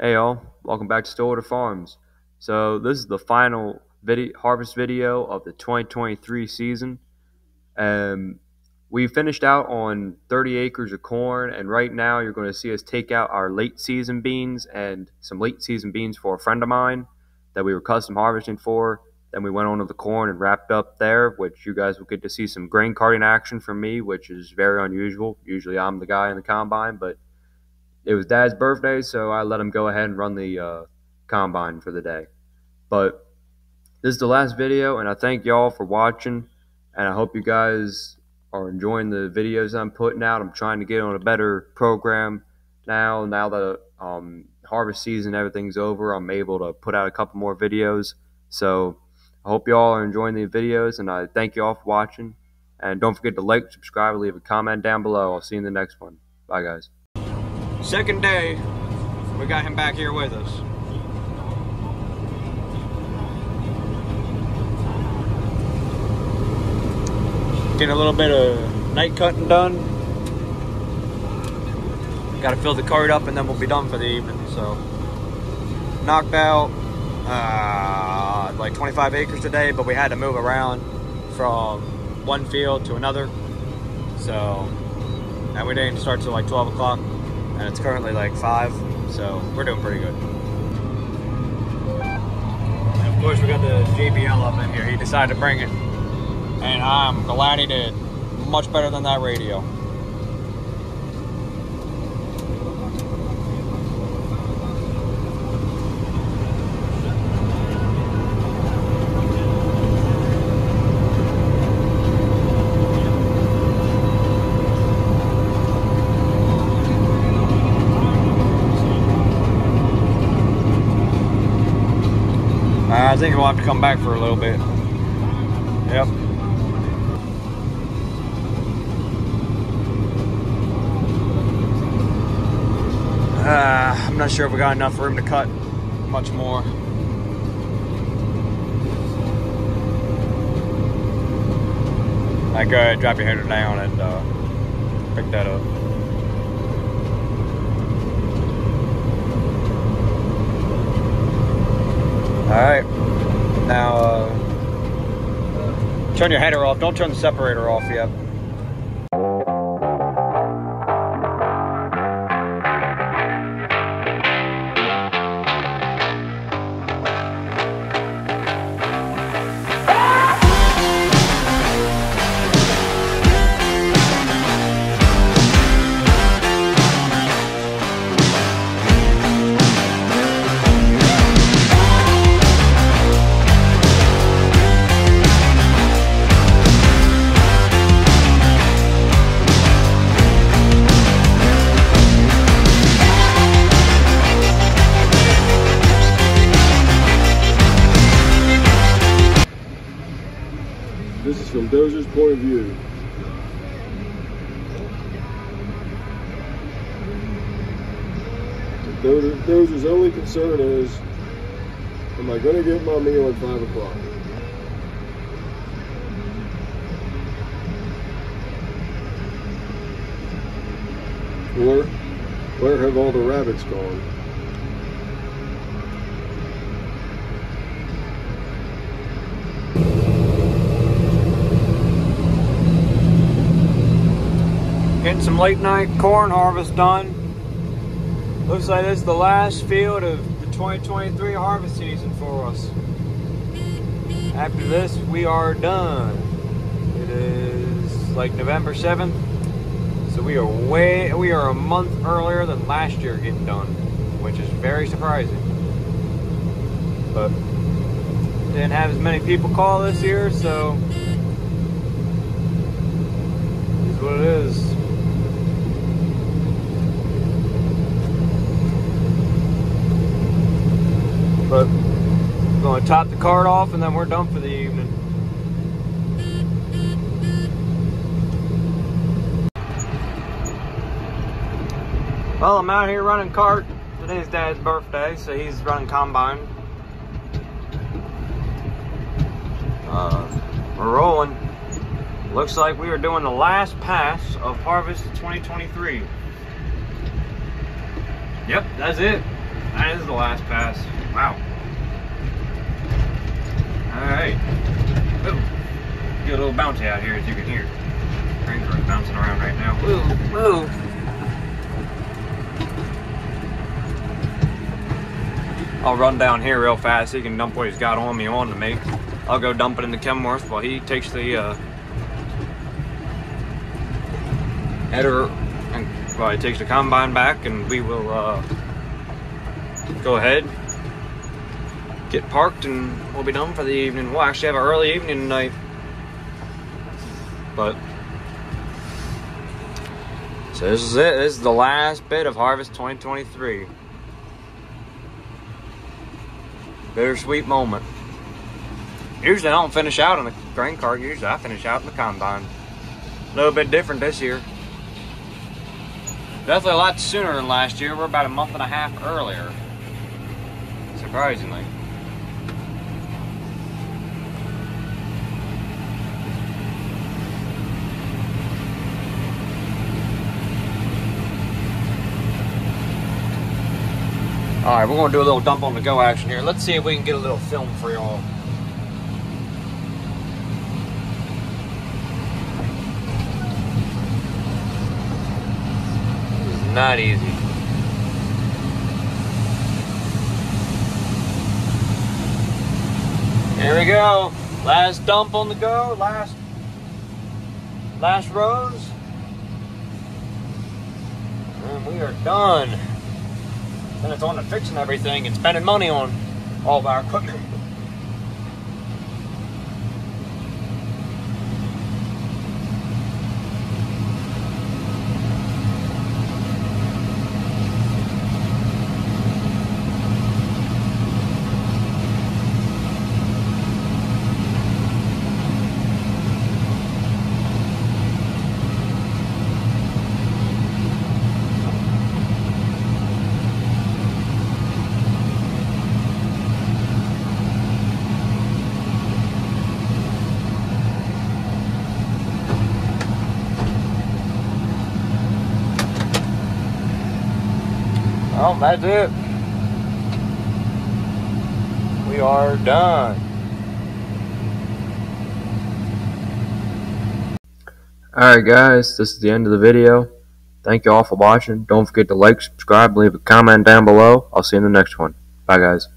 Hey y'all, welcome back to Stillwater Farms. So this is the final harvest video of the 2023 season. We finished out on 30 acres of corn, and right now you're going to see us take out our late season beans and some late season beans for a friend of mine that we were custom harvesting for. Then we went on to the corn and wrapped up there, which you guys will get to see some grain carting action from me, which is very unusual. Usually I'm the guy in the combine, but it was Dad's birthday, so I let him go ahead and run the combine for the day. But this is the last video, and I thank y'all for watching, and I hope you guys are enjoying the videos I'm putting out. I'm trying to get on a better program now that harvest season, everything's over. I'm able to put out a couple more videos. So I hope y'all are enjoying the videos, and I thank y'all for watching. And don't forget to like, subscribe, and leave a comment down below. I'll see you in the next one. Bye, guys. Second day, we got him back here with us. Getting a little bit of night cutting done. Got to fill the cart up and then we'll be done for the evening. So, knocked out like 25 acres today, but we had to move around from one field to another. So, and we didn't start till like 12 o'clock. And it's currently like 5, so we're doing pretty good. And of course we got the JBL up in here. He decided to bring it, and I'm glad he did. Much better than that radio. I think we'll have to come back for a little bit. Yep. I'm not sure if we got enough room to cut much more. Go ahead, drop your header down and pick that up. Alright, now turn your header off. Don't turn the separator off yet. This is from Dozer's point of view. Dozer's only concern is, am I going to get my meal at 5 o'clock? Or where have all the rabbits gone? Getting some late night corn harvest done. Looks like this is the last field of the 2023 harvest season for us. After this, we are done. It is like November 7th. So we are a month earlier than last year getting done, which is very surprising. But didn't have as many people call this year, so it is what it is. But I'm going to top the cart off and then we're done for the evening. Well, I'm out here running cart. Today's Dad's birthday, so he's running combine. We're rolling. Looks like we are doing the last pass of harvest 2023. Yep, that's it. That is the last pass. Wow. Alright. Get a little bouncy out here, as you can hear. Grain car's bouncing around right now. Woo, woo. I'll run down here real fast. He can dump what he's got on me onto me. I'll go dump it in the Kenworth while he takes the header, and well, he takes the combine back, and we will go ahead, get parked, and we'll be done for the evening. We'll actually have an early evening tonight. But so this is it. This is the last bit of Harvest 2023. Bittersweet moment. Usually I don't finish out in the grain cart. Usually I finish out in the combine. A little bit different this year. Definitely a lot sooner than last year. We're about a month and a half earlier. Surprisingly. Alright, we're going to do a little dump on the go action here. Let's see if we can get a little film for y'all. This is not easy. Here we go. Last dump on the go. Last rows. And we are done. Then it's on to fixing everything and spending money on all of our equipment. Well, that's it. We are done. Alright guys, this is the end of the video. Thank you all for watching. Don't forget to like, subscribe, leave a comment down below. I'll see you in the next one. Bye guys.